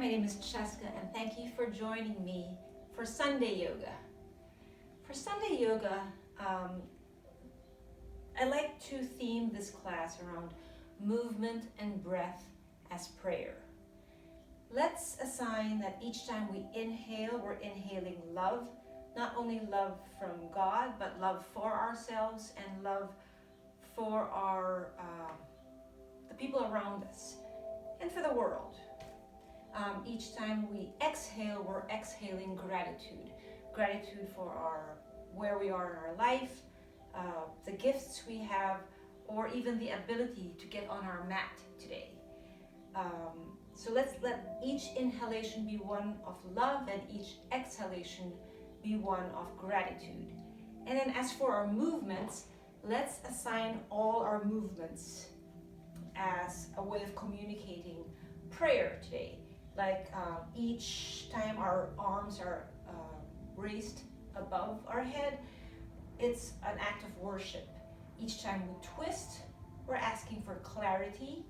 my name is Chesca, and thank you for joining me for Sunday Yoga. For Sunday Yoga, I like to theme this class around movement and breath as prayer. Let's assign that each time we inhale, we're inhaling love, not only love from God, but love for ourselves and love for the people around us and for the world. Each time we exhale, we're exhaling gratitude. Gratitude for where we are in our life, the gifts we have, or even the ability to get on our mat today. So let's let each inhalation be one of love and each exhalation be one of gratitude. And then as for our movements, let's assign all our movements as a way of communicating prayer today. Like each time our arms are raised above our head, it's an act of worship. Each time we twist, we're asking for clarity.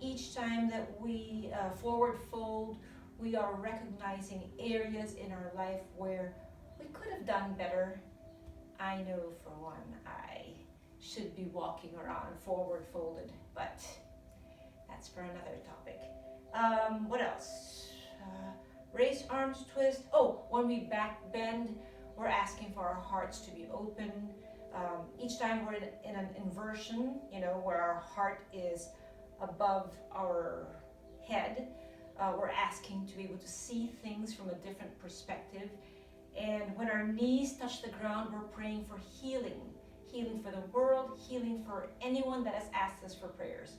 Each time that we forward fold, we are recognizing areas in our life where we could have done better. I know for one, I should be walking around forward folded, but that's for another topic. What else? Raise arms, twist. Oh, when we back bend, we're asking for our hearts to be open. Each time we're in an inversion, where our heart is above our head, we're asking to be able to see things from a different perspective. And when our knees touch the ground, we're praying for healing. Healing for the world, healing for anyone that has asked us for prayers.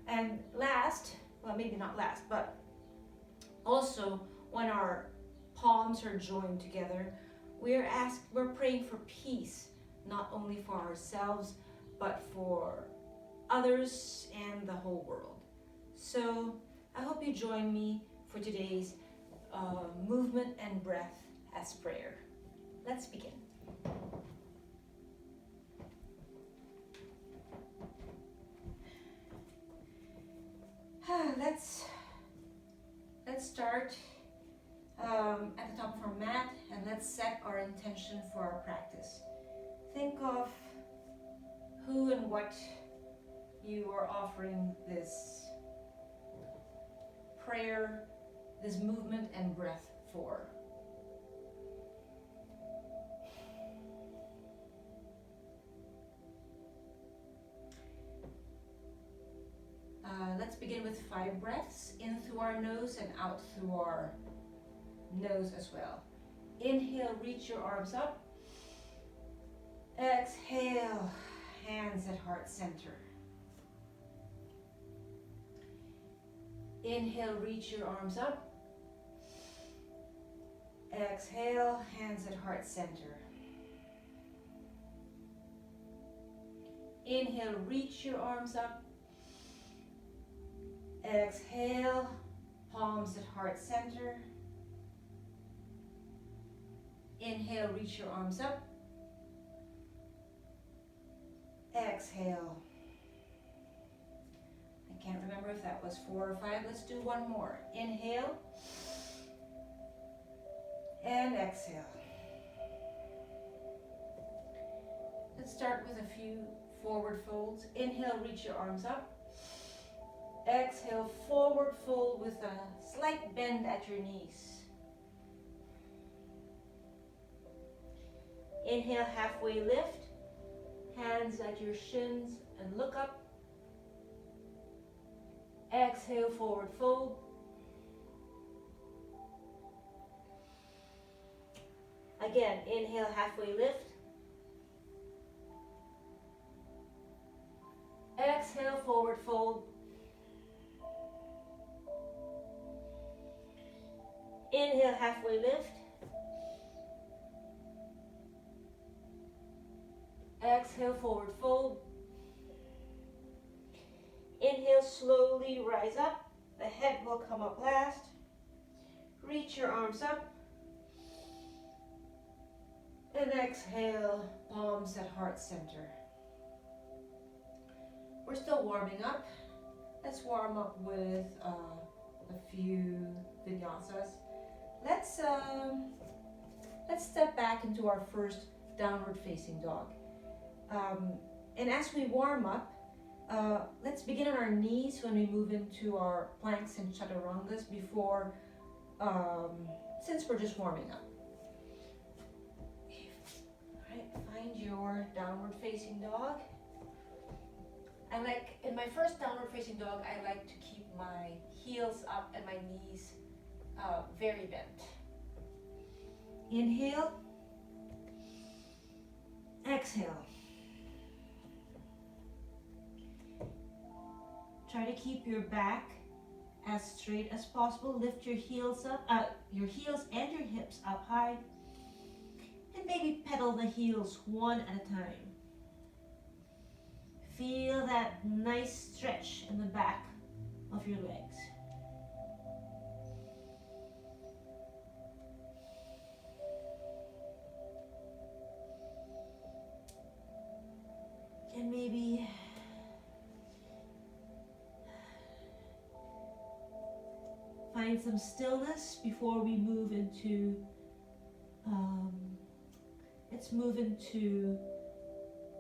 And last, well, maybe not last, but also when our palms are joined together, we're praying for peace, not only for ourselves, but for others and the whole world. So I hope you join me for today's movement and breath as prayer. Let's begin. Let's start at the top of our mat, and let's set our intention for our practice. Think of who and what you are offering this prayer, this movement and breath for. Let's begin with 5 breaths, in through our nose and out through our nose as well. Inhale, reach your arms up. Exhale, hands at heart center. Inhale, reach your arms up. Exhale, hands at heart center. Inhale, reach your arms up. Exhale, palms at heart center. Inhale, reach your arms up. Exhale. I can't remember if that was 4 or 5. Let's do one more. Inhale and exhale. Let's start with a few forward folds. Inhale, reach your arms up. Exhale, forward fold with a slight bend at your knees. Inhale, halfway lift, hands at your shins and look up. Exhale, forward fold. Again, inhale, halfway lift. Exhale, forward fold. Inhale, halfway lift. Exhale, forward fold. Inhale, slowly rise up. The head will come up last. Reach your arms up. And exhale, palms at heart center. We're still warming up. Let's warm up with a few vinyasas. Let's step back into our first downward facing dog. And as we warm up, let's begin on our knees when we move into our planks and chaturangas before, since we're just warming up. Alright, find your downward facing dog. In my first downward facing dog, I like to keep my heels up and my knees very bent. Inhale, exhale. Try to keep your back as straight as possible. Lift your heels up, your heels and your hips up high. And maybe pedal the heels one at a time. Feel that nice stretch in the back of your legs. And maybe find some stillness before we move into, let's move into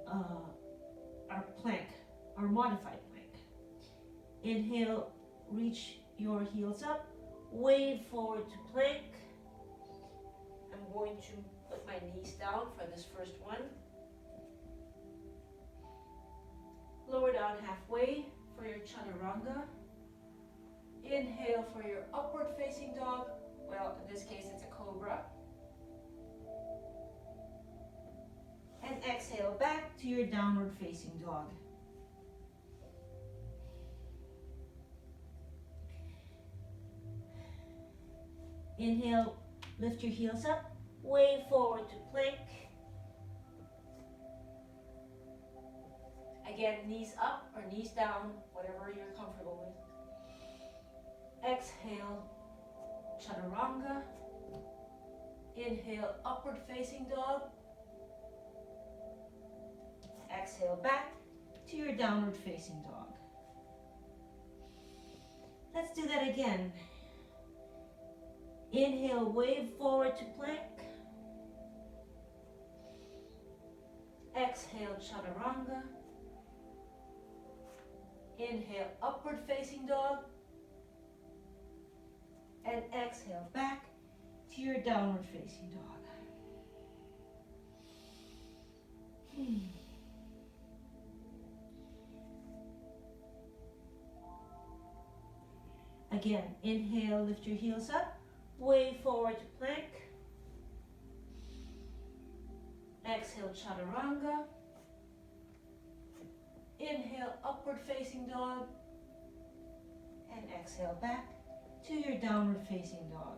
our plank, our modified plank. Inhale, reach your heels up, wave forward to plank. I'm going to put my knees down for this first one. Lower down halfway for your chaturanga. Inhale for your upward facing dog. Well, in this case, it's a cobra. And exhale back to your downward facing dog. Inhale, lift your heels up, wave forward to plank. Again, knees up or knees down, whatever you're comfortable with. Exhale, chaturanga. Inhale, upward facing dog. Exhale back to your downward facing dog. Let's do that again. Inhale, wave forward to plank. Exhale, chaturanga. Inhale, upward facing dog. And exhale back to your downward facing dog. Again, inhale, lift your heels up, wave forward to plank. Exhale, chaturanga. Inhale, upward facing dog. And exhale back to your downward facing dog.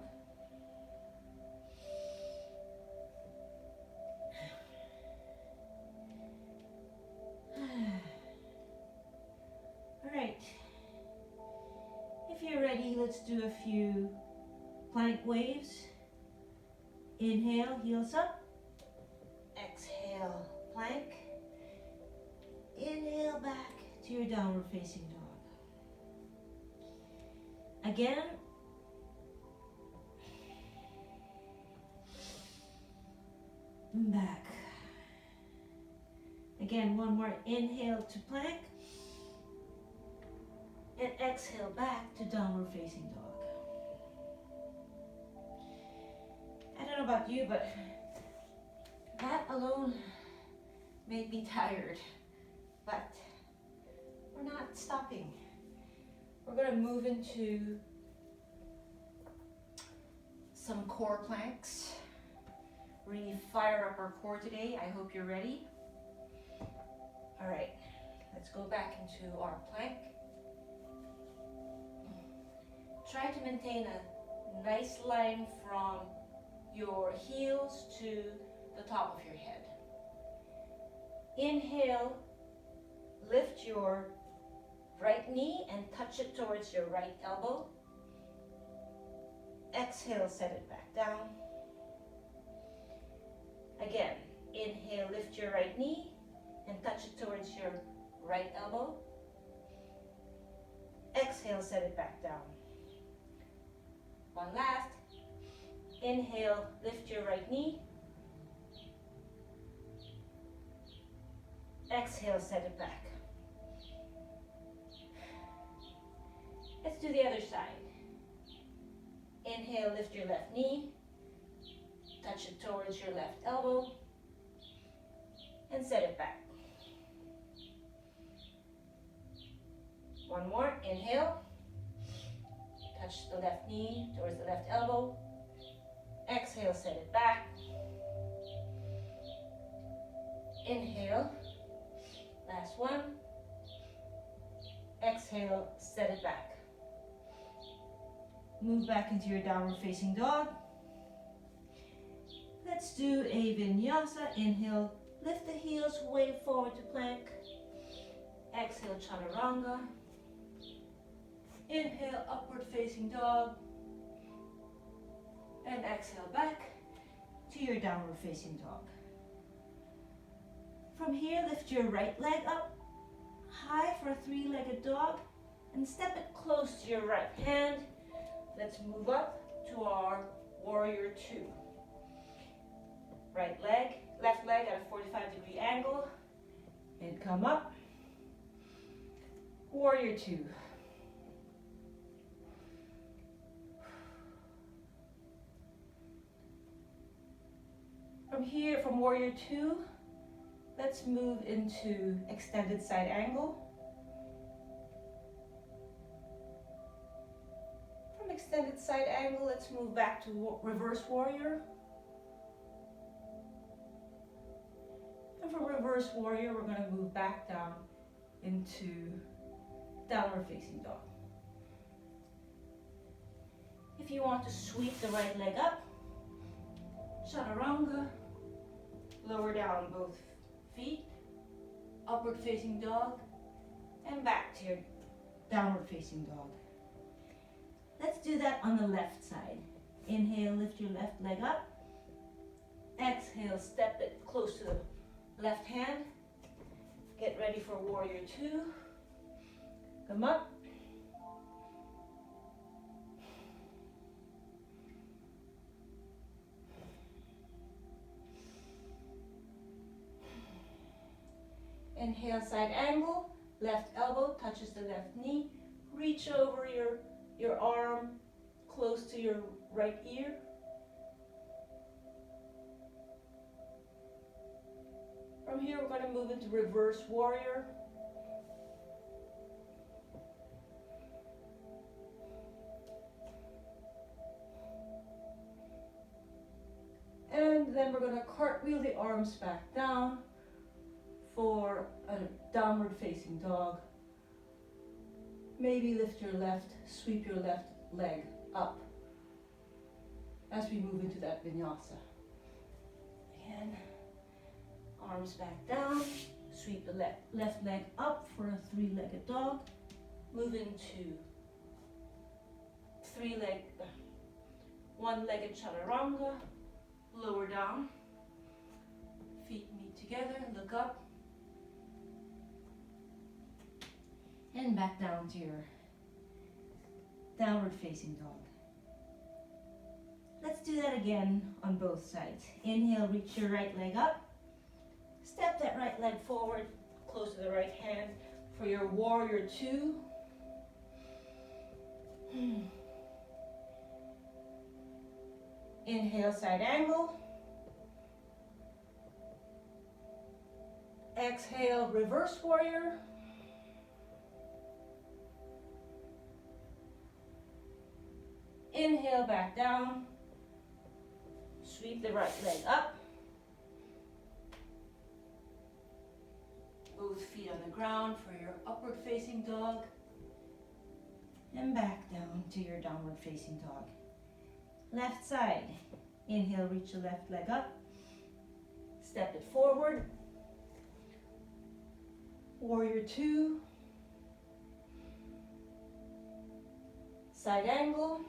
All right. If you're ready, let's do a few plank waves. Inhale, heels up. Exhale, plank. Inhale back to your downward facing dog. Again. Back. Again, one more. Inhale to plank. And exhale back to downward facing dog. I don't know about you, but that alone made me tired. But we're not stopping. We're going to move into some core planks. Really fire up our core today. I hope you're ready. All right, let's go back into our plank. Try to maintain a nice line from your heels to the top of your head. Inhale, lift your right knee and touch it towards your right elbow. Exhale, set it back down. Again, inhale, lift your right knee and touch it towards your right elbow. Exhale, set it back down. One last. Inhale, lift your right knee. Exhale, set it back. Let's do the other side. Inhale, lift your left knee. Touch it towards your left elbow. And set it back. One more. Inhale. Touch the left knee towards the left elbow. Exhale, set it back. Inhale. Last one. Exhale, set it back. Move back into your downward facing dog. Let's do a vinyasa. Inhale, lift the heels, wave forward to plank. Exhale, chaturanga. Inhale, upward facing dog. And exhale back to your downward facing dog. From here, lift your right leg up high for a three-legged dog and step it close to your right hand. Let's move up to our warrior two. Right leg, left leg at a 45-degree angle and come up. Warrior two. From here, from warrior two, let's move into extended side angle. From extended side angle, let's move back to reverse warrior. And from reverse warrior, we're going to move back down into downward facing dog. If you want to sweep the right leg up, chaturanga, lower down both feet, upward facing dog, and back to your downward facing dog. Let's do that on the left side. Inhale, lift your left leg up. Exhale, step it close to the left hand. Get ready for warrior two. Come up. Inhale, side angle, left elbow touches the left knee. Reach over your arm close to your right ear. From here, we're going to move into reverse warrior. And then we're going to cartwheel the arms back down for a downward facing dog. Maybe lift your left, sweep your left leg up as we move into that vinyasa. Again, arms back down, sweep the left leg up for a three-legged dog. Move into one-legged chaturanga, lower down, feet meet together, look up, and back down to your downward facing dog. Let's do that again on both sides. Inhale, reach your right leg up. Step that right leg forward, close to the right hand for your warrior two. Inhale, side angle. Exhale, reverse warrior. Inhale, back down. Sweep the right leg up. Both feet on the ground for your upward facing dog. And back down to your downward facing dog. Left side. Inhale, reach the left leg up. Step it forward. Warrior two. Side angle.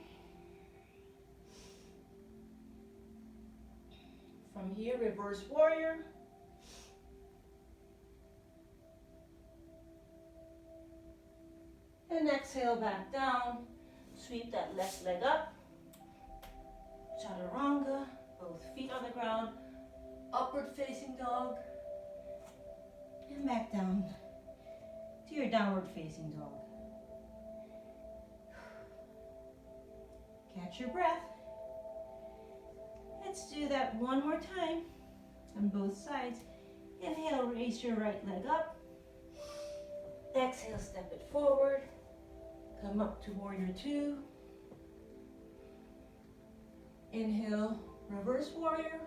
From here, reverse warrior. And exhale, back down. Sweep that left leg up. chaturanga, both feet on the ground, upward facing dog, and back down to your downward facing dog. Catch your breath. Let's do that one more time on both sides. Inhale, raise your right leg up. Exhale, step it forward. Come up to warrior two. Inhale, reverse warrior.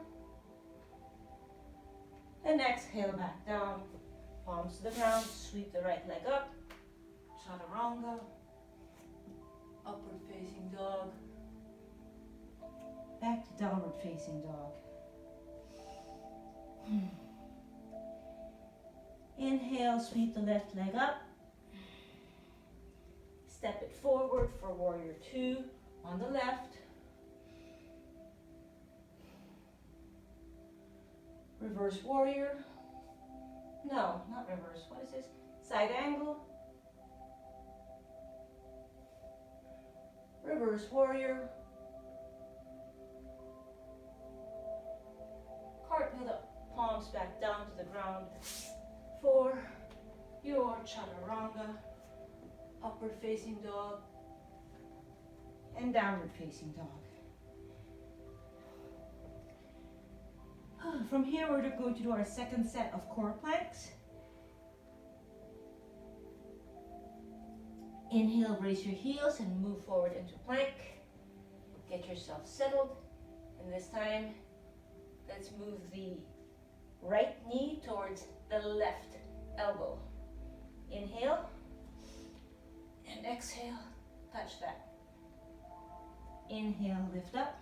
And exhale, back down. Palms to the ground, sweep the right leg up. Chaturanga. Upward facing dog. Back to downward facing dog. Inhale, sweep the left leg up. Step it forward for warrior two on the left. Reverse warrior. No, not reverse. What is this? Side angle. Reverse warrior. Cartwheel the palms back down to the ground for your chaturanga, upward facing dog, and downward facing dog. From here, we're going to do our second set of core planks. Inhale, raise your heels and move forward into plank. Get yourself settled. And this time, let's move the right knee towards the left elbow. Inhale and exhale, touch that. Inhale, lift up.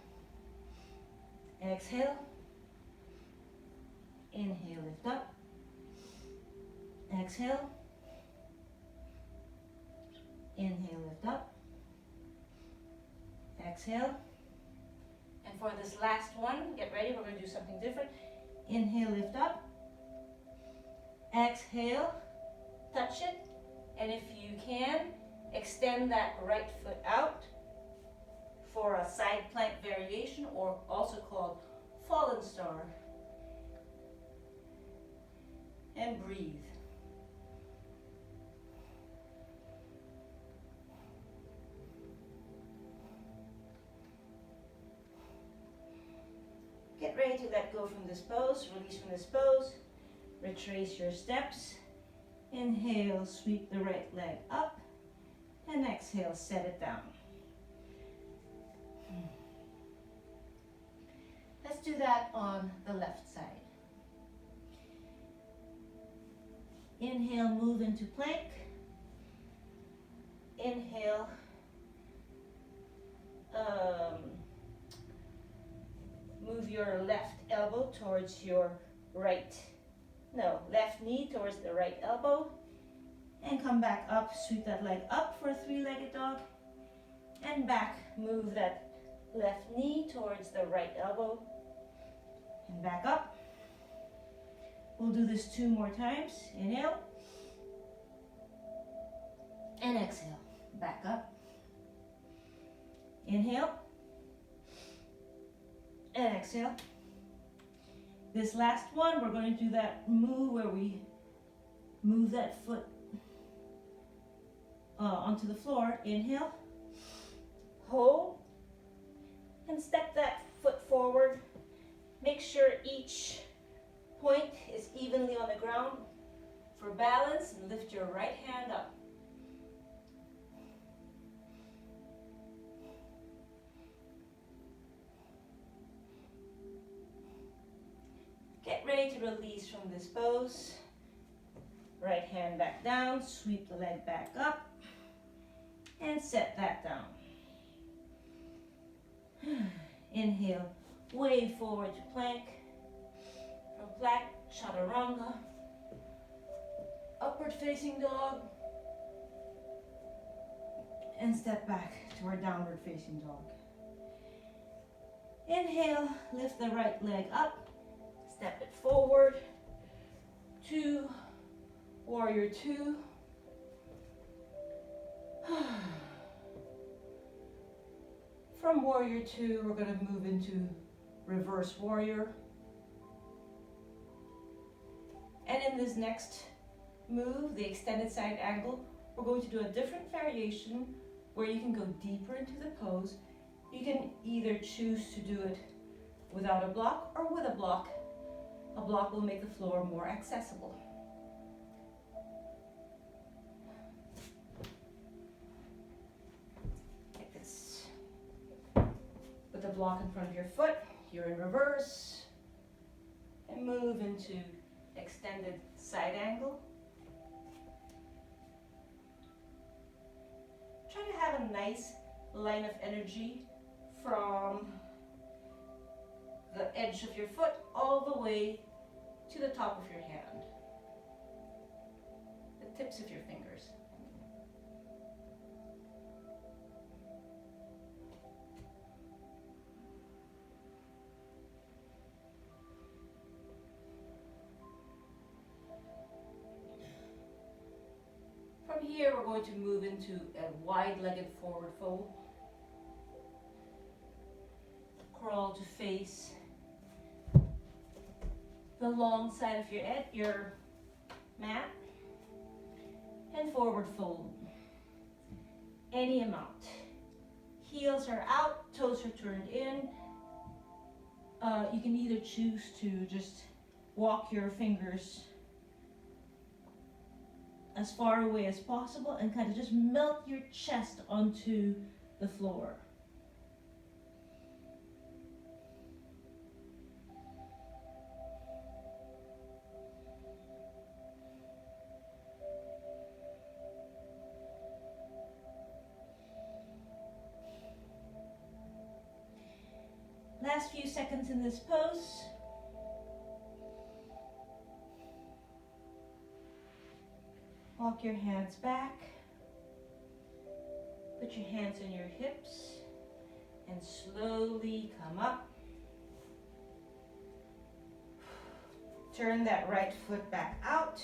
Exhale. Inhale, lift up. Exhale. Inhale, lift up. Exhale. And for this last one, get ready, we're going to do something different. Inhale, lift up. Exhale, touch it. And if you can, extend that right foot out for a side plank variation, or also called fallen star. And breathe. Get ready to let go from this pose, release from this pose, retrace your steps. Inhale, sweep the right leg up, and exhale, set it down. Let's do that on the left side. Inhale, move into plank. Inhale, move your left elbow towards your left knee towards the right elbow. And come back up, sweep that leg up for a three-legged dog. And back, move that left knee towards the right elbow. And back up. We'll do this 2 more times. Inhale. And exhale. Back up. Inhale. And exhale. This last one, we're going to do that move where we move that foot onto the floor. Inhale. Hold. And step that foot forward. Make sure each point is evenly on the ground for balance, and lift your right hand up. Get ready to release from this pose. Right hand back down, sweep the leg back up, and set that down. Inhale, wave forward to plank. From plank, chaturanga, upward facing dog, and step back to our downward facing dog. Inhale, lift the right leg up, step it forward, 2, warrior 2. From warrior two, we're going to move into reverse warrior. And in this next move, the extended side angle, we're going to do a different variation where you can go deeper into the pose. You can either choose to do it without a block or with a block. A block will make the floor more accessible. Like this. With the block in front of your foot, you're in reverse. And move into extended side angle. Try to have a nice line of energy from the edge of your foot all the way to the top of your hand, the tips of your fingers. From here, we're going to move into a wide-legged forward fold. Crawl to face the long side of your mat and forward fold. Any amount. Heels are out, toes are turned in. You can either choose to just walk your fingers as far away as possible and kind of just melt your chest onto the floor. Last few seconds in this pose. Walk your hands back. Put your hands on your hips and slowly come up. Turn that right foot back out.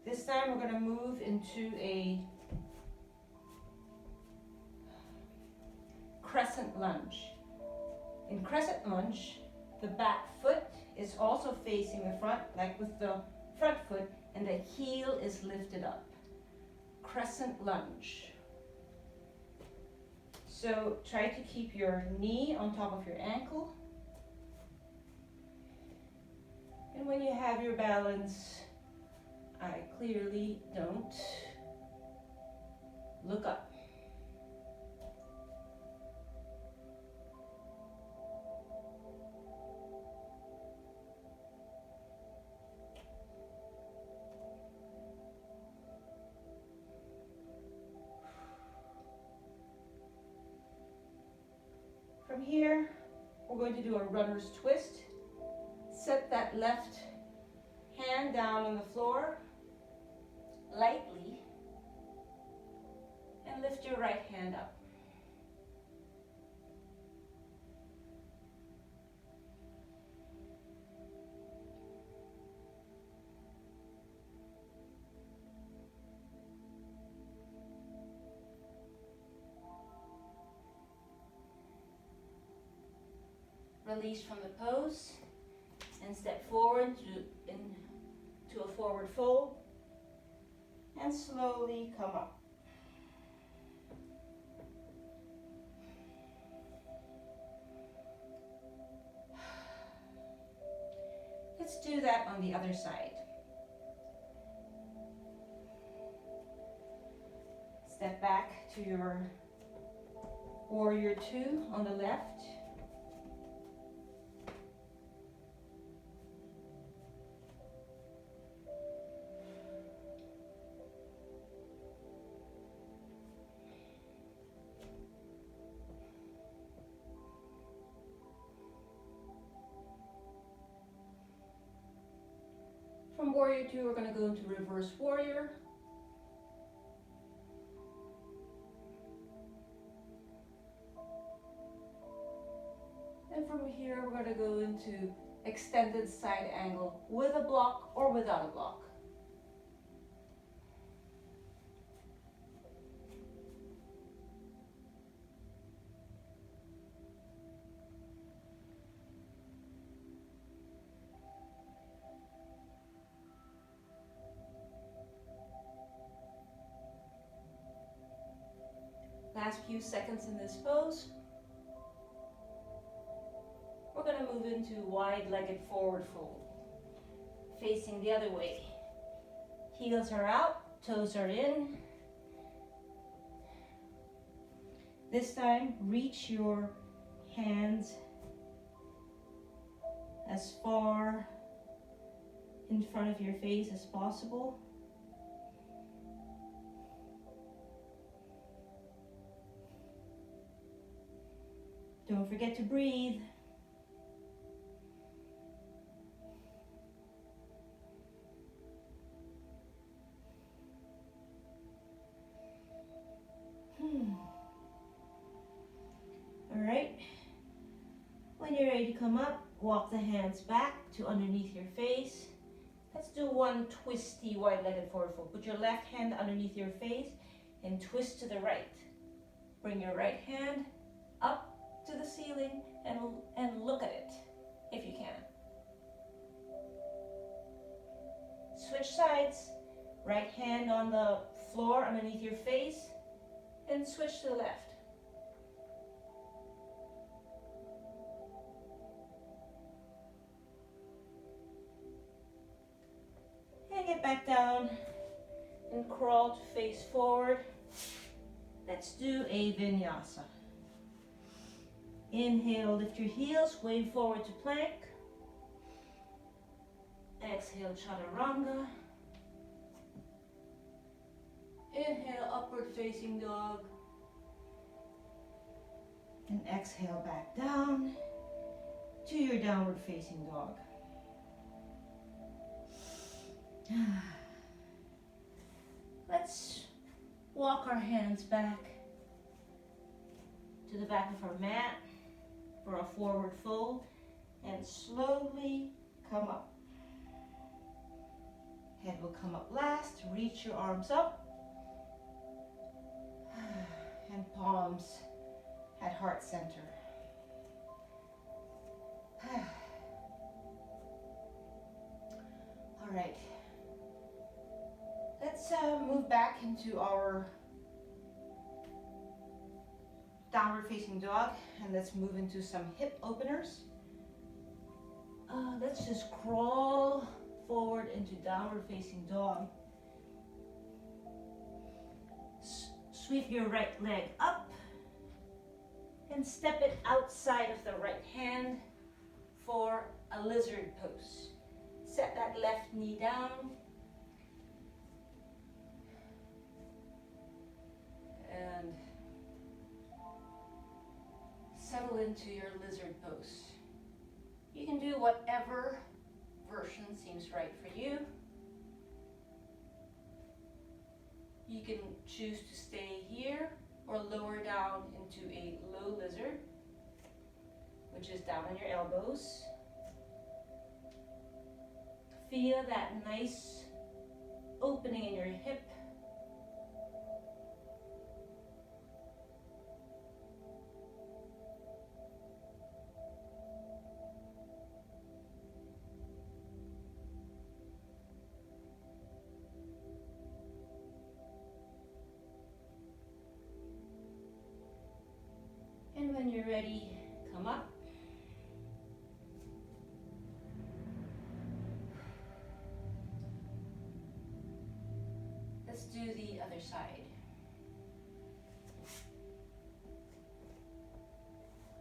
This time we're going to move into a crescent lunge. In crescent lunge, the back foot is also facing the front, like with the front foot, and the heel is lifted up. Crescent lunge. So try to keep your knee on top of your ankle. And when you have your balance, I clearly don't look up. From here, we're going to do a runner's twist. Set that left hand down on the floor lightly and lift your right hand up. Release from the pose and step forward into a forward fold and slowly come up. Let's do that on the other side. Step back to your warrior two on the left. From warrior two, we're going to go into reverse warrior. And from here, we're going to go into extended side angle with a block or without a block. last few seconds in this pose, we're going to move into wide-legged forward fold, facing the other way. Heels are out, toes are in. This time, reach your hands as far in front of your face as possible. Don't forget to breathe. All right. When you're ready to come up, walk the hands back to underneath your face. Let's do one twisty wide-legged forward fold. Put your left hand underneath your face and twist to the right. Bring your right hand up to the ceiling and look at it if you can. Switch sides. Right hand on the floor underneath your face and switch to the left. And get back down and crawl to face forward. Let's do a vinyasa. Inhale, lift your heels, wave forward to plank. Exhale, chaturanga. Inhale, upward facing dog. And exhale back down to your downward facing dog. Let's walk our hands back to the back of our mat for a forward fold and slowly come up. Head will come up last. Reach your arms up and palms at heart center. All right. Let's move back into our downward facing dog, and let's move into some hip openers. Let's just crawl forward into downward facing dog. Sweep your right leg up and step it outside of the right hand for a lizard pose. Set that left knee down. And settle into your lizard pose. You can do whatever version seems right for you. You can choose to stay here or lower down into a low lizard, which is down on your elbows. Feel that nice opening in your hip. And when you're ready, come up. Let's do the other side.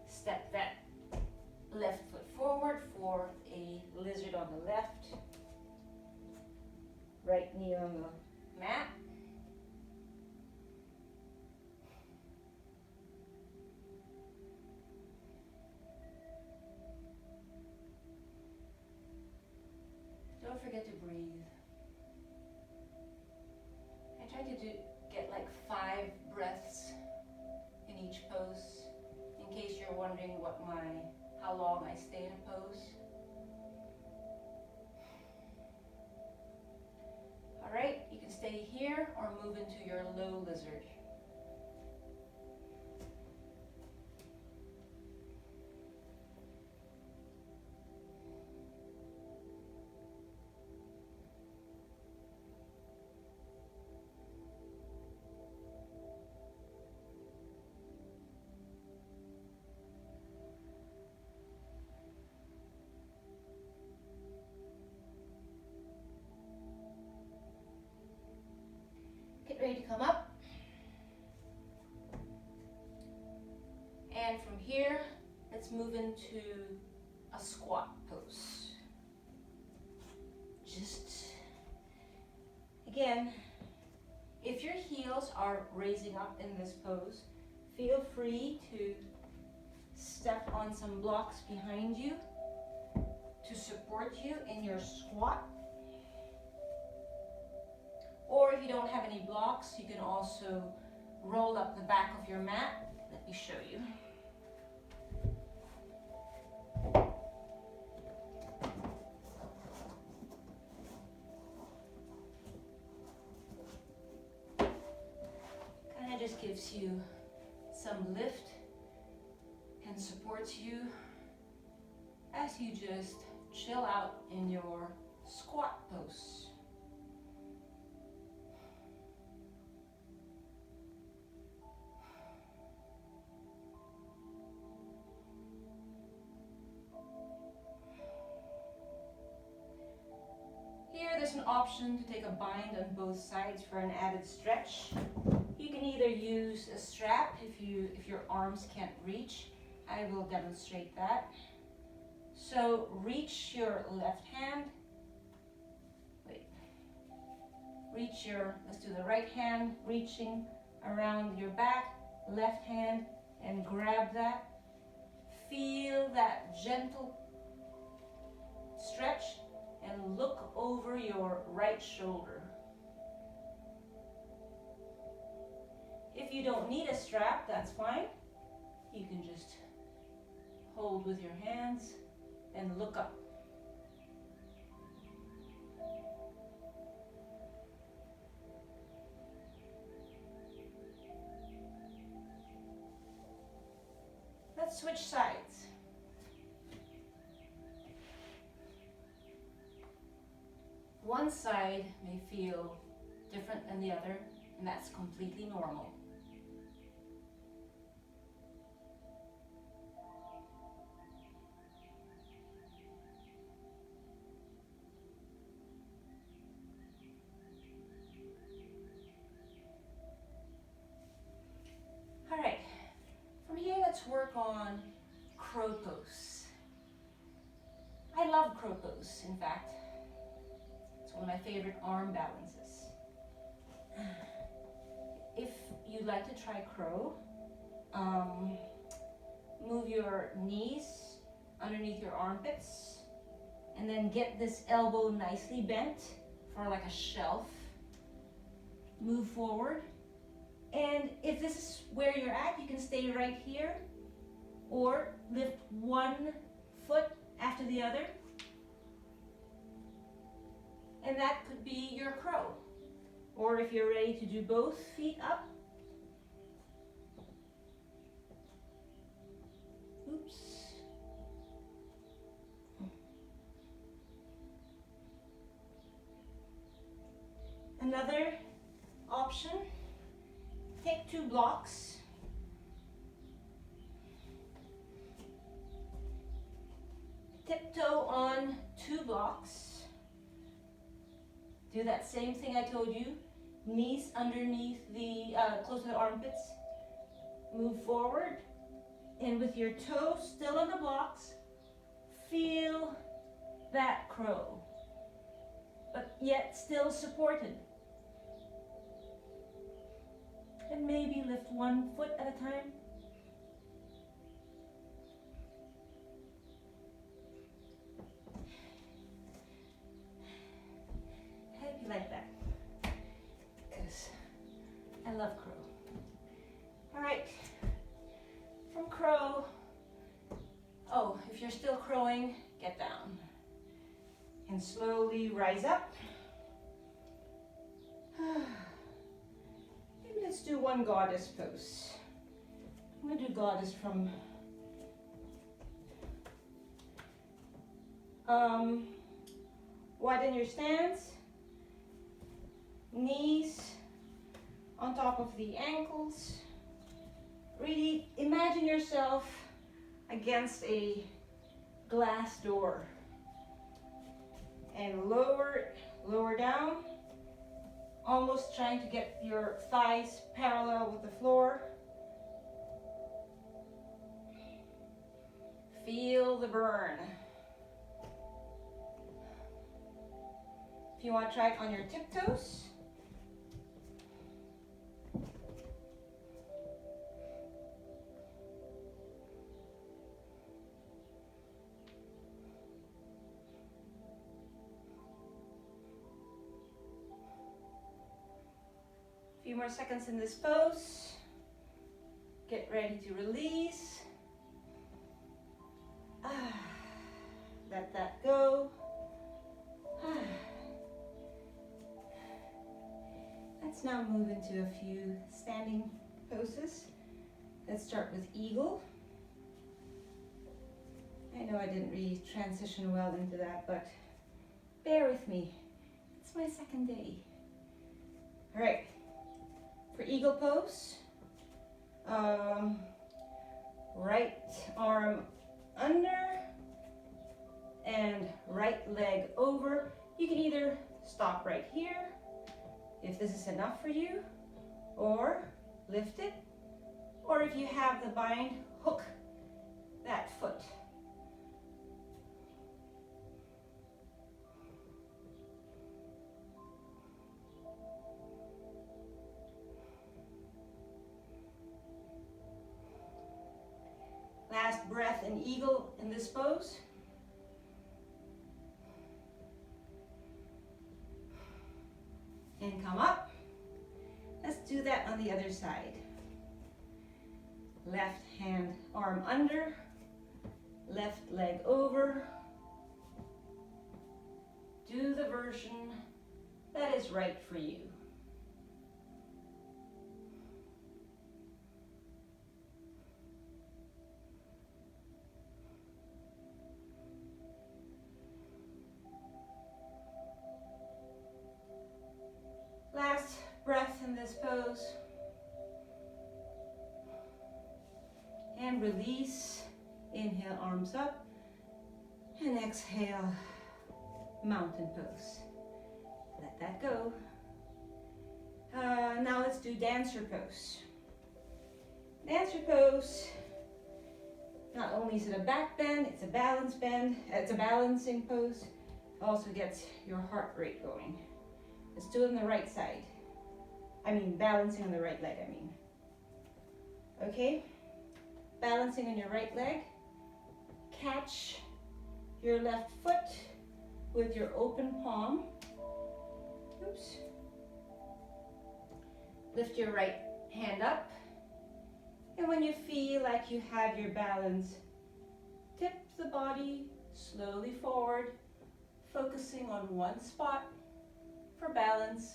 Step that left foot forward for a lizard on the left. Right knee on the mat. Don't forget to breathe. I try to get like 5 breaths in each pose, in case you're wondering how long I stay in a pose. All right, you can stay here or move into your low lizard. ready to come up. And from here, let's move into a squat pose. Just, again, if your heels are raising up in this pose, feel free to step on some blocks behind you to support you in your squat. Or if you don't have any blocks, you can also roll up the back of your mat. Let me show you. Kind of just gives you some lift and supports you as you just chill out in your squat pose. Here, there's an option to take a bind on both sides for an added stretch. You can either use a strap if your arms can't reach. I will demonstrate that. So reach your left hand. Let's do the right hand, reaching around your back, left hand, and grab that. Feel that gentle stretch and look over your right shoulder. If you don't need a strap, that's fine. You can just hold with your hands and look up. Let's switch sides. One side may feel different than the other, and that's completely normal. All right, from here let's work on crow pose. I love crow pose, in fact. It's one of my favorite arm balances. If you'd like to try crow, move your knees underneath your armpits and then get this elbow nicely bent for like a shelf. Move forward. And if this is where you're at, you can stay right here or lift one foot after the other. And that could be your crow. Or if you're ready to do both feet up. Oops. Another option, take 2 blocks. Tiptoe on 2 blocks. Do that same thing I told you. Knees underneath the, close to the armpits. Move forward. And with your toes still on the blocks, feel that crow. But yet still supported. And maybe lift 1 foot at a time. Happy like that. Because I love crow. All right. From crow, oh, if you're still crowing, get down. And slowly rise up. Maybe let's do one goddess pose. I'm going to do goddess from widen your stance, knees on top of the ankles. Really imagine yourself against a glass door. And lower down almost trying to get your thighs parallel with the floor. Feel the burn. If you want to try it on your tiptoes, a few more seconds in this pose. Get ready to release. Let that go. Let's now move into a few standing poses. Let's start with eagle. I know I didn't really transition well into that, but bear with me. It's my second day. All right, for eagle pose, right arm under and right leg over. You can either stop right here, if this is enough for you, or lift it, or if you have the bind, hook that foot. Last breath in eagle in this pose. And come up. Let's do that on the other side. Left hand, arm under, left leg over. Do the version that is right for you. Last breath in this pose. And release. Inhale, arms up. And exhale, mountain pose. Let that go. Now let's do dancer pose. Dancer pose, not only is it a back bend, it's a balance bend, it's a balancing pose. Also gets your heart rate going. Let's do it on the right side. Balancing on the right leg, Okay? Balancing on your right leg. Catch your left foot with your open palm. Oops. Lift your right hand up. And when you feel like you have your balance, tip the body slowly forward, focusing on one spot for balance.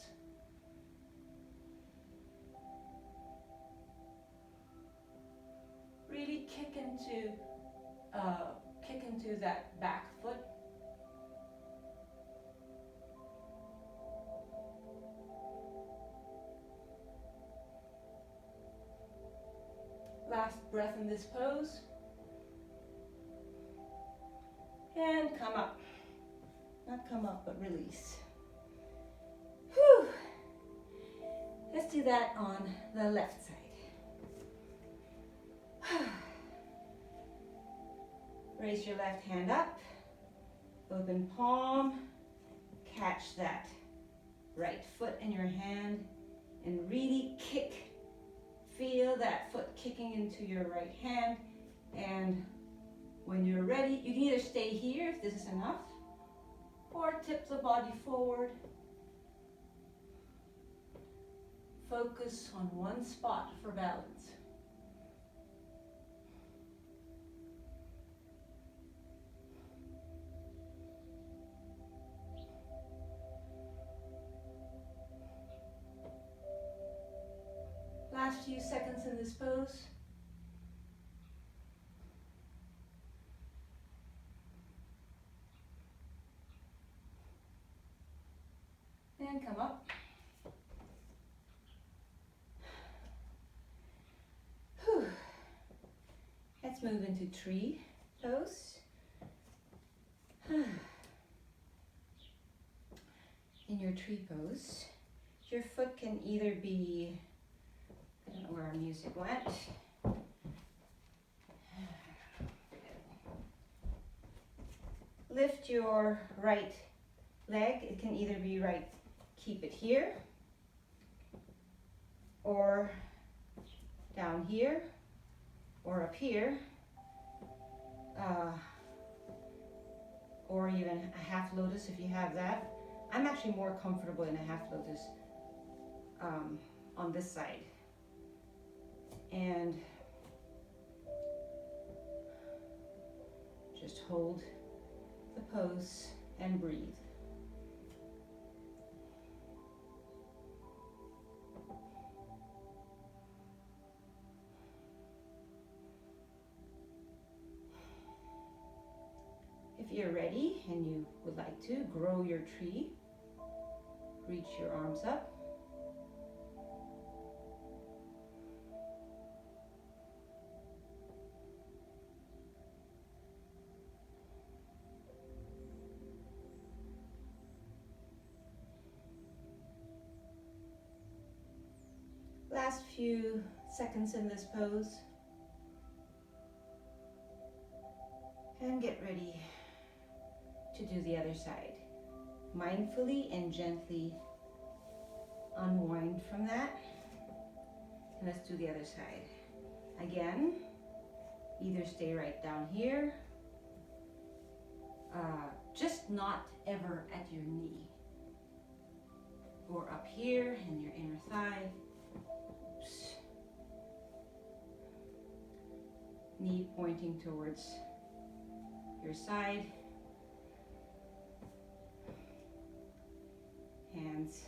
Really kick into that back foot. Last breath in this pose. And come up. Not come up, but release. Whew. Let's do that on the left side. Raise your left hand up, open palm, catch that right foot in your hand, and really kick. Feel that foot kicking into your right hand, and when you're ready, you can either stay here if this is enough, or tip the body forward. Focus on one spot for balance. Last few seconds in this pose. And come up. Whew. Let's move into tree pose. In your tree pose, Your foot can either be, I don't know where our music went. Lift your right leg. It can either be right, keep it here, or down here, or up here, or even a half lotus if you have that. I'm actually more comfortable in a half lotus on this side. And just hold the pose and breathe. If you're ready and you would like to grow your tree, reach your arms up. Last few seconds in this pose. And get ready to do the other side. Mindfully and gently unwind from that. And let's do the other side. Again, either stay right down here, just not ever at your knee, or up here in your inner thigh. Oops. Knee pointing towards your side. Hands,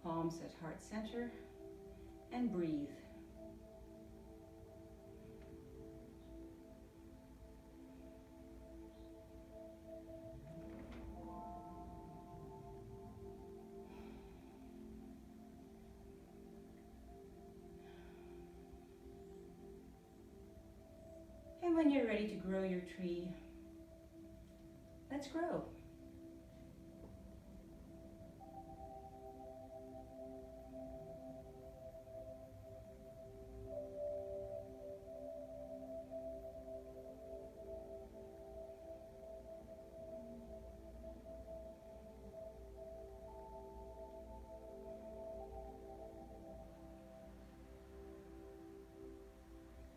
palms at heart center, and breathe. And when you're ready to grow your tree, let's grow.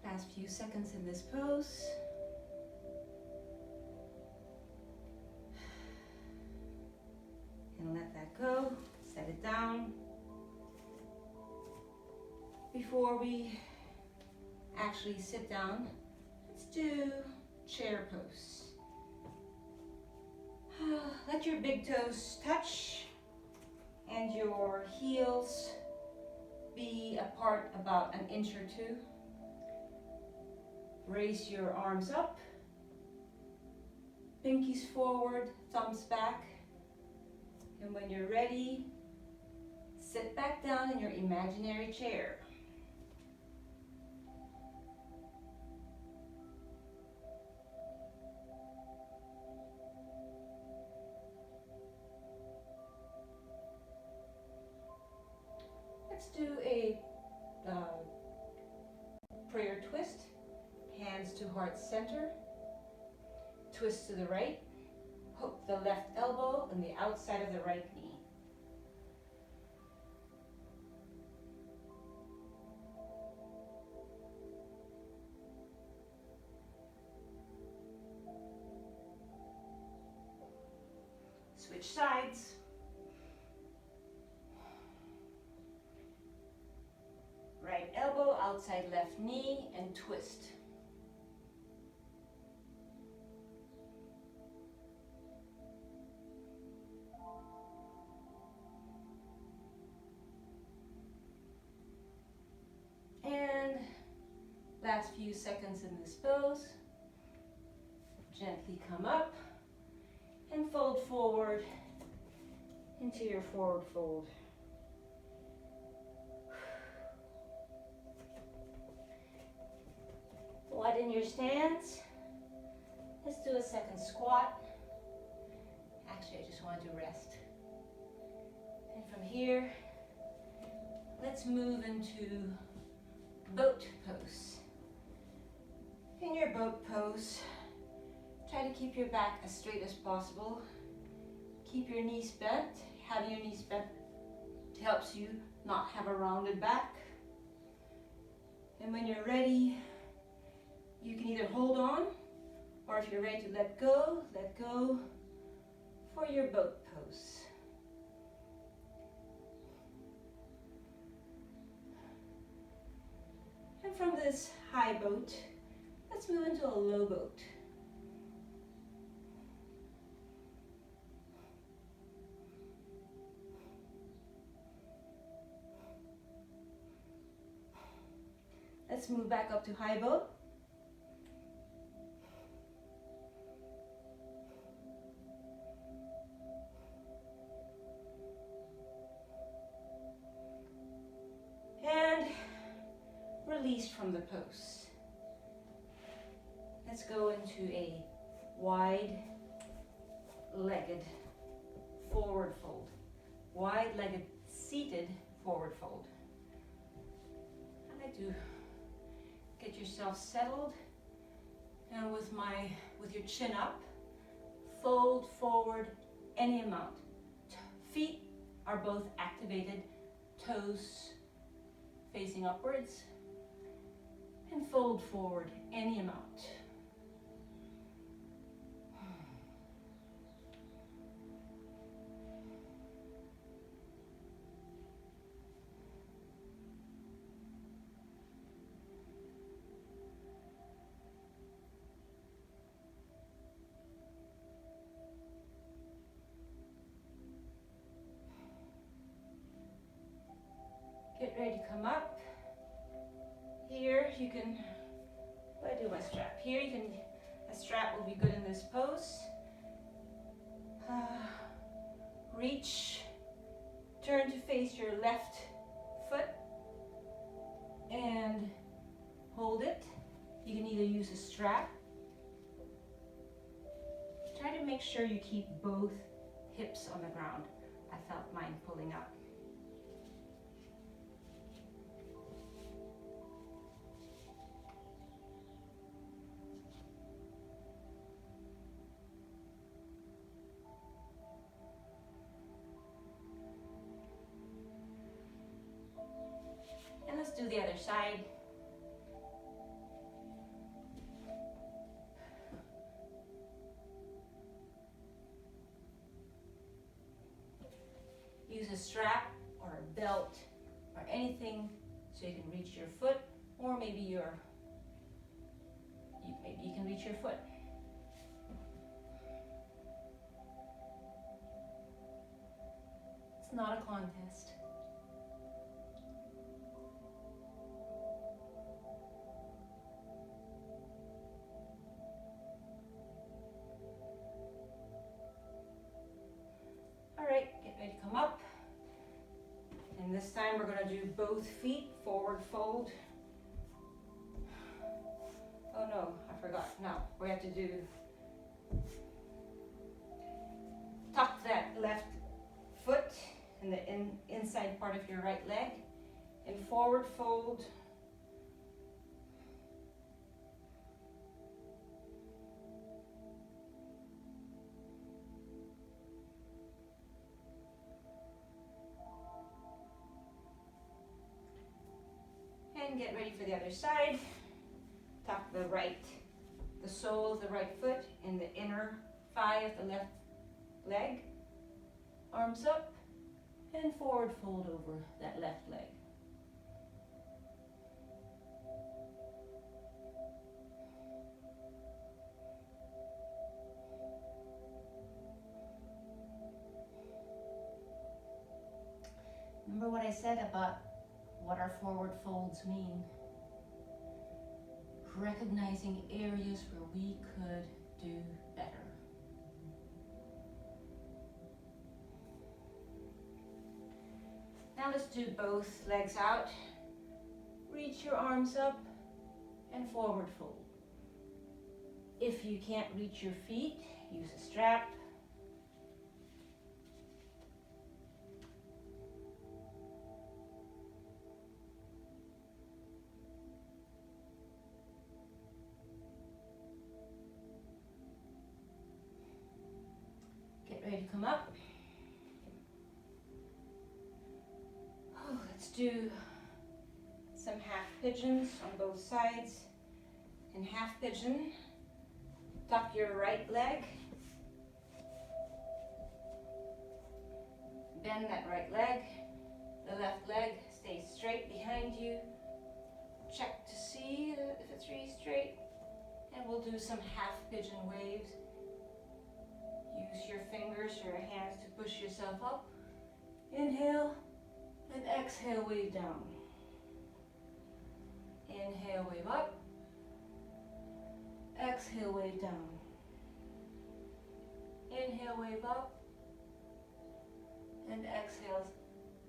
Last few seconds in this pose. And let that go, set it down. Before we actually sit down, let's do chair pose. Let your big toes touch and your heels be apart about an inch or two. Raise your arms up, pinkies forward, thumbs back. And when you're ready, sit back down in your imaginary chair. Let's do a prayer twist. Hands to heart center. Twist to the right. Hook the left elbow on the outside of the right knee. Switch sides. Right elbow outside left knee and twist. And last few seconds in this pose. Gently come up and fold forward into your forward fold. Widen your stance. Let's do a second squat. Actually, I just want to rest. And from here, let's move into boat pose. In your boat pose, try to keep your back as straight as possible. Keep your knees bent. Having your knees bent helps you not have a rounded back. And when you're ready, you can either hold on, or if you're ready to let go for your boat pose. And from this high boat, let's move into a low boat. Let's move back up to high boat. And release from the pose. Let's go into a wide-legged forward fold. Wide-legged seated forward fold. I like to get yourself settled, and with your chin up, fold forward any amount. Feet are both activated, toes facing upwards, and fold forward any amount. Get ready to come up. Here you can, where do I do my strap? Here you can, a strap will be good in this pose. Reach, turn to face your left foot and hold it. You can either use a strap. Try to make sure you keep both hips on the ground. I felt mine pulling up. And let's do the other side. Use a strap or a belt or anything so you can reach your foot, or maybe you can reach your foot. It's not a contest. All right, get ready to come up. And this time we're going to do both feet forward fold. Oh no, I forgot. Now we have to do tuck that left foot in the inside part of your right leg and forward fold. And get ready for the other side. Tuck the sole of the right foot in the inner thigh of the left leg. Arms up and forward fold over that left leg. Remember what I said about what our forward folds mean? Recognizing areas where we could do better. Now let's do both legs out. Reach your arms up and forward fold. If you can't reach your feet, use a strap. come up. Oh, let's do some half pigeons on both sides. In half pigeon, tuck your right leg. Bend that right leg. The left leg stays straight behind you. Check to see if it's really straight. And we'll do some half pigeon waves. Use your fingers, your hands to push yourself up. Inhale and exhale, wave down. Inhale, wave up. Exhale, wave down. Inhale, wave up. And exhale,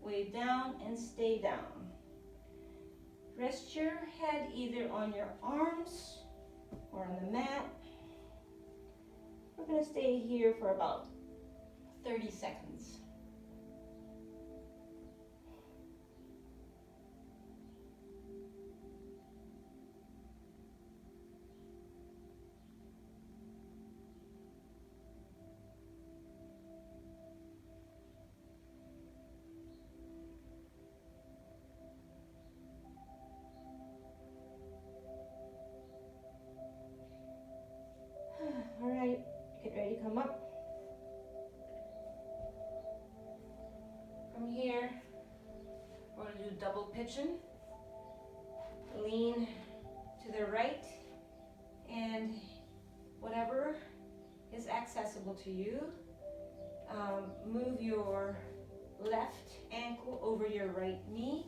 wave down and stay down. Rest your head either on your arms or on the mat. We're going to stay here for about 30 seconds. All right, get ready to come up. From here, we're going to do double pigeon. Lean to the right, and whatever is accessible to you, move your left ankle over your right knee,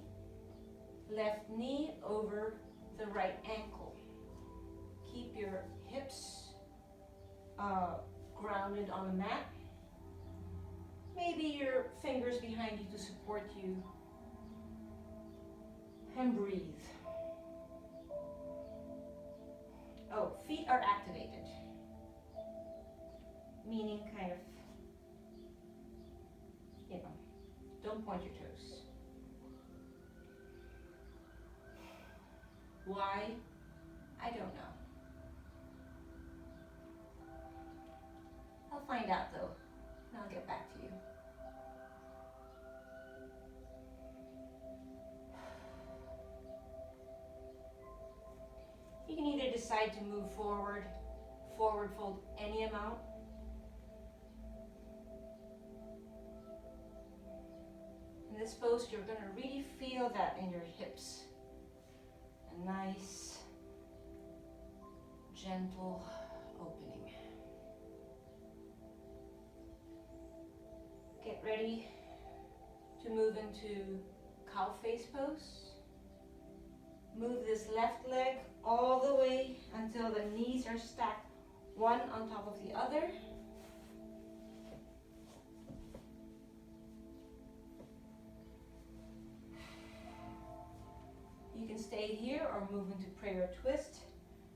left knee over the right ankle. Keep your hips grounded on the mat. Maybe your fingers behind you to support you. And breathe. Oh, feet are activated. Meaning kind of, don't point your toes. Why? I don't know. I'll find out though, and I'll get back to you. You can either decide to move forward fold any amount. In this pose, you're going to really feel that in your hips. A nice, gentle opening. Get ready to move into cow face pose. Move this left leg all the way until the knees are stacked one on top of the other. You can stay here or move into prayer twist.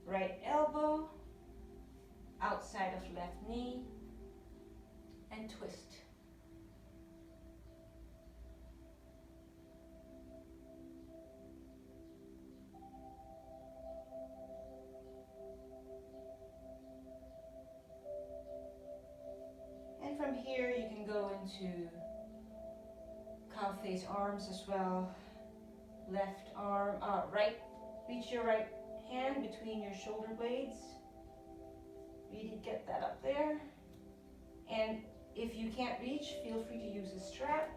Right elbow, outside of left knee, and twist. And from here you can go into cow face arms as well. Left arm, reach your right hand between your shoulder blades. Really get that up there. And if you can't reach, feel free to use a strap.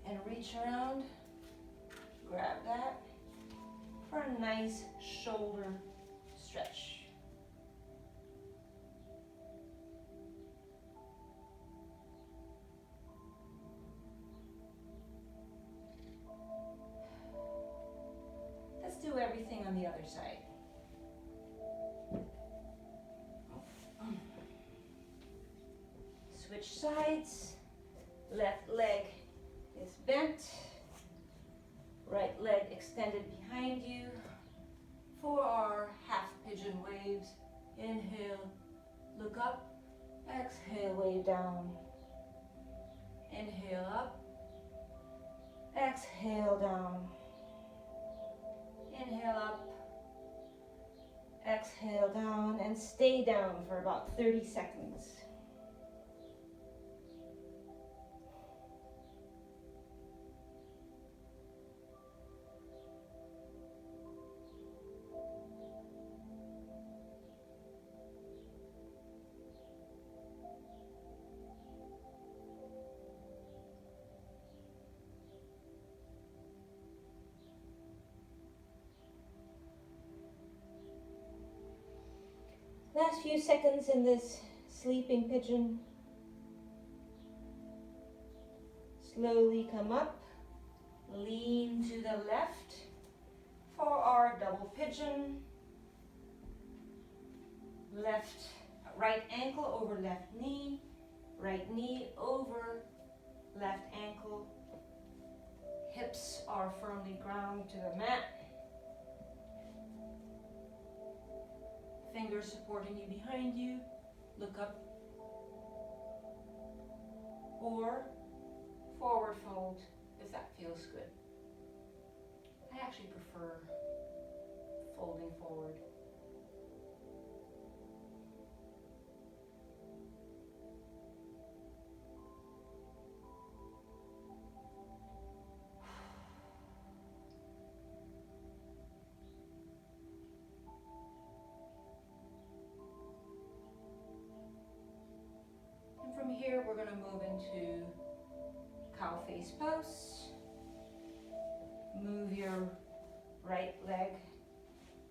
And reach around, grab that for a nice shoulder stretch. Let's do everything on the other side. Switch sides. Left leg is bent. Right leg extended behind you. For our half pigeon waves. Inhale, look up. Exhale, wave down. Inhale up. Exhale down. Inhale up, Exhale down and stay down for about 30 seconds. Last few seconds in this sleeping pigeon. Slowly come up, lean to the left for our double pigeon. Right ankle over left knee, right knee over left ankle. Hips are firmly ground to the mat. Fingers supporting you behind you. Look up. Or forward fold if that feels good. I actually prefer folding forward. From here, we're going to move into cow face pose. Move your right leg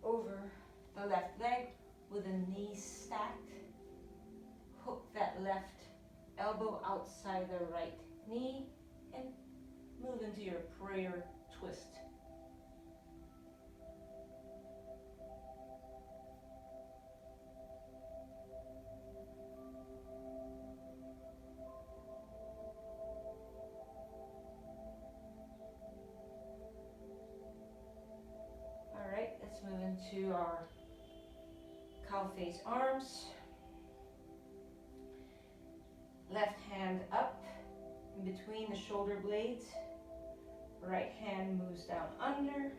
over the left leg with the knees stacked. Hook that left elbow outside the right knee and move into your prayer twist. Let's move into our cow face arms. Left hand up in between the shoulder blades. Right hand moves down under,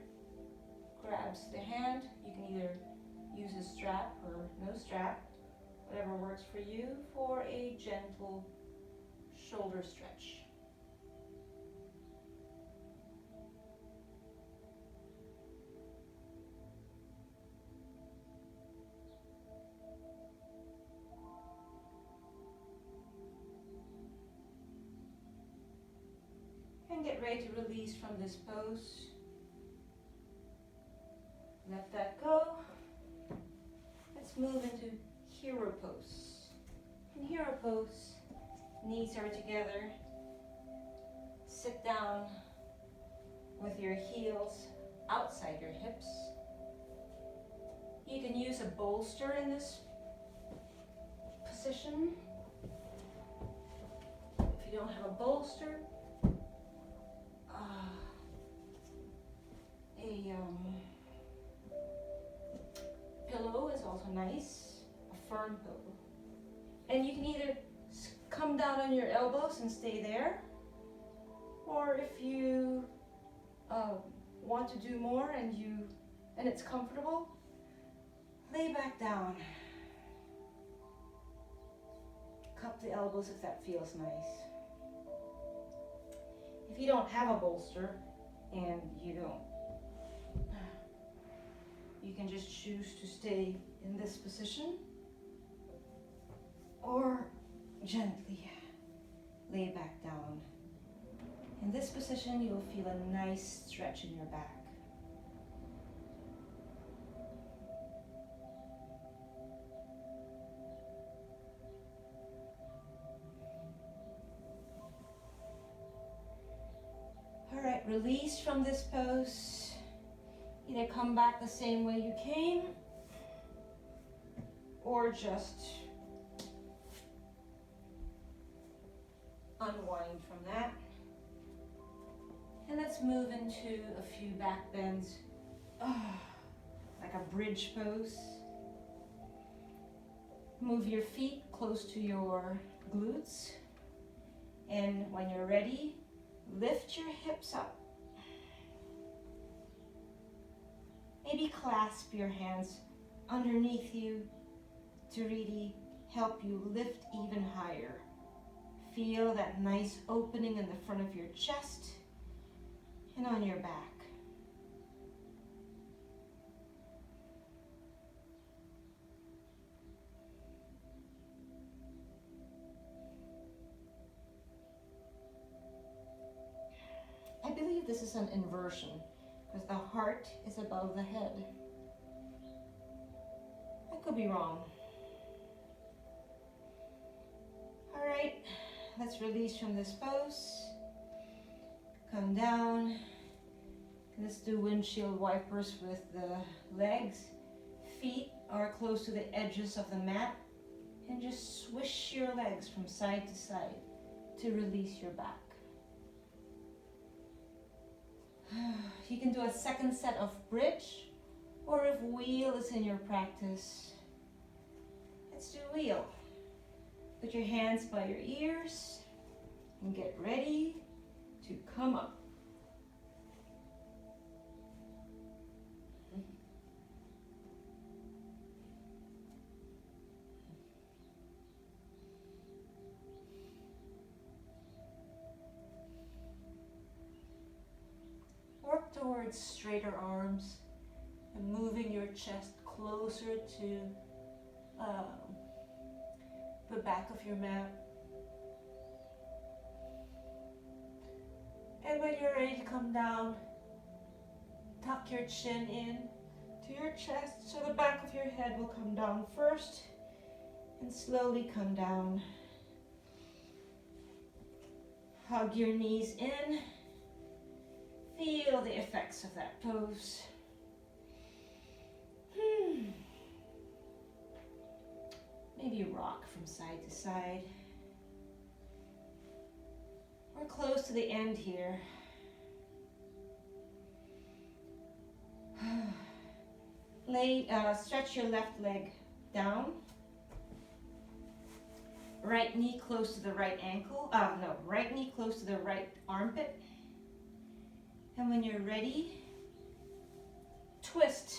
grabs the hand. You can either use a strap or no strap, whatever works for you, for a gentle shoulder stretch. And get ready to release from this pose. Let that go. Let's move into hero pose. In hero pose, knees are together. Sit down with your heels outside your hips. You can use a bolster in this position. If you don't have a bolster, pillow is also nice, a firm pillow. And you can either come down on your elbows and stay there, or if you want to do more and it's comfortable, lay back down. Cup the elbows if that feels nice. If you don't have a bolster and you can just choose to stay in this position or gently lay back down. In this position, you'll feel a nice stretch in your back. All right, release from this pose. Either come back the same way you came or just unwind from that. And let's move into a few back bends, like a bridge pose. Move your feet close to your glutes. And when you're ready, lift your hips up. Maybe clasp your hands underneath you to really help you lift even higher. Feel that nice opening in the front of your chest and on your back. I believe this is an inversion because the heart is above the head. I could be wrong. All right, let's release from this pose. Come down. Let's do windshield wipers with the legs. Feet are close to the edges of the mat. And just swish your legs from side to side to release your back. You can do a second set of bridge, or if wheel is in your practice, let's do wheel. Put your hands by your ears and get ready to come up. Work towards straighter arms and moving your chest closer to the back of your mat. And when you're ready to come down, tuck your chin in to your chest so the back of your head will come down first and slowly come down. Hug your knees in. Feel the effects of that pose. Maybe rock from side to side. We're close to the end here. Stretch your left leg down. Right knee close to the right ankle. Right knee close to the right armpit. And when you're ready, twist.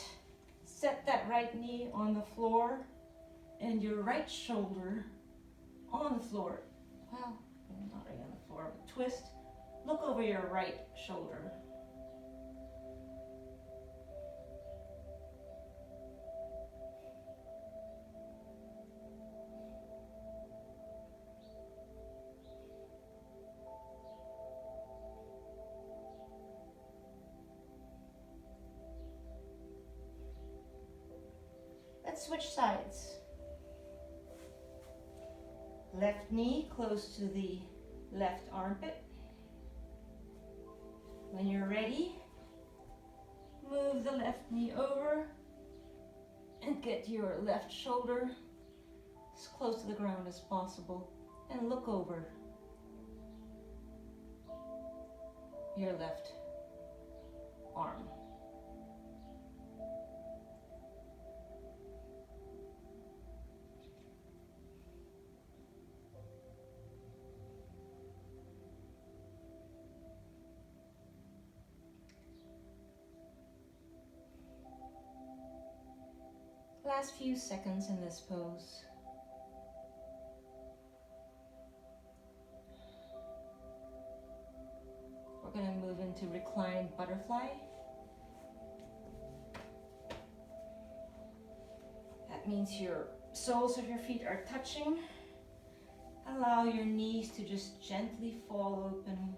Set that right knee on the floor and your right shoulder on the floor. Well, not right on the floor, but twist. Look over your right shoulder. Let's switch sides. Left knee close to the left armpit. When you're ready, move the left knee over and get your left shoulder as close to the ground as possible and look over your left arm. Last few seconds in this pose. We're going to move into reclined butterfly. That means your soles of your feet are touching. Allow your knees to just gently fall open.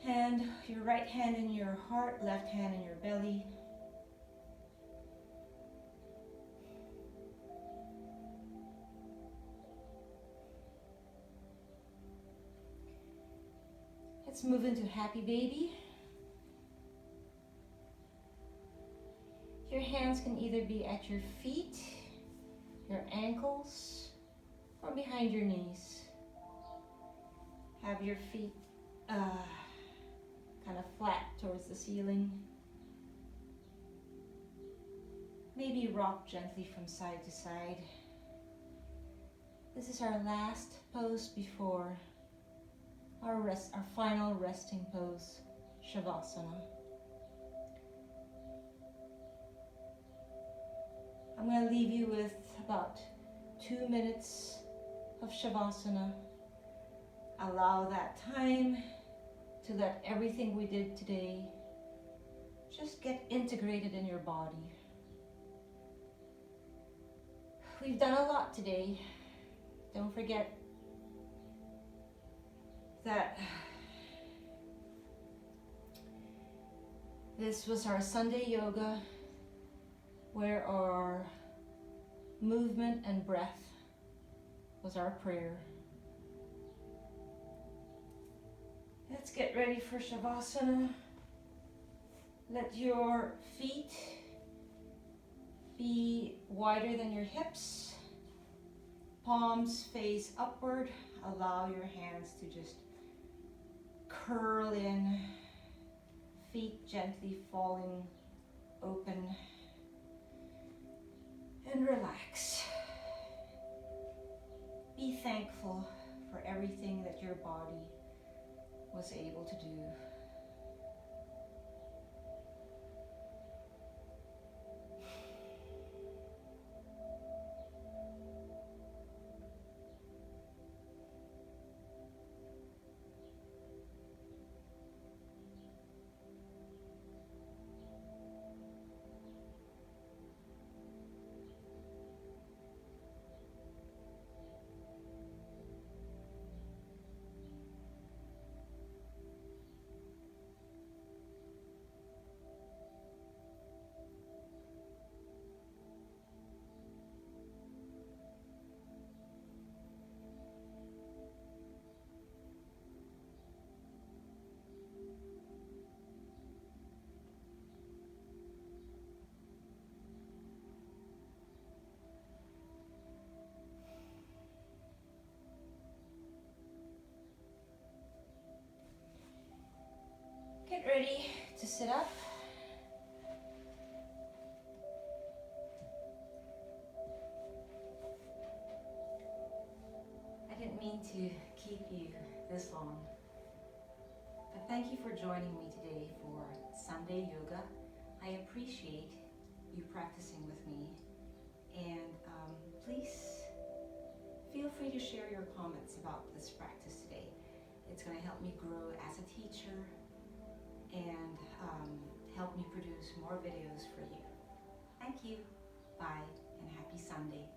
Hand your right hand in your heart, left hand in your belly. Let's move into happy baby. Your hands can either be at your feet, your ankles, or behind your knees. Have your feet kind of flat towards the ceiling. Maybe rock gently from side to side. This is our last pose before our final resting pose, Shavasana. I'm going to leave you with about 2 minutes of Shavasana. Allow that time to let everything we did today just get integrated in your body. We've done a lot today. Don't forget that this was our Sunday yoga, where our movement and breath was our prayer. Let's get ready for Shavasana. Let your feet be wider than your hips. Palms face upward. Allow your hands to just curl in. Feet gently falling open. And relax. Be thankful for everything that your body was able to do. Get ready to sit up. I didn't mean to keep you this long, but thank you for joining me today for Sunday yoga. I appreciate you practicing with me, and please feel free to share your comments about this practice today. It's going to help me grow as a teacher and help me produce more videos for you. Thank you. Bye, and happy Sunday.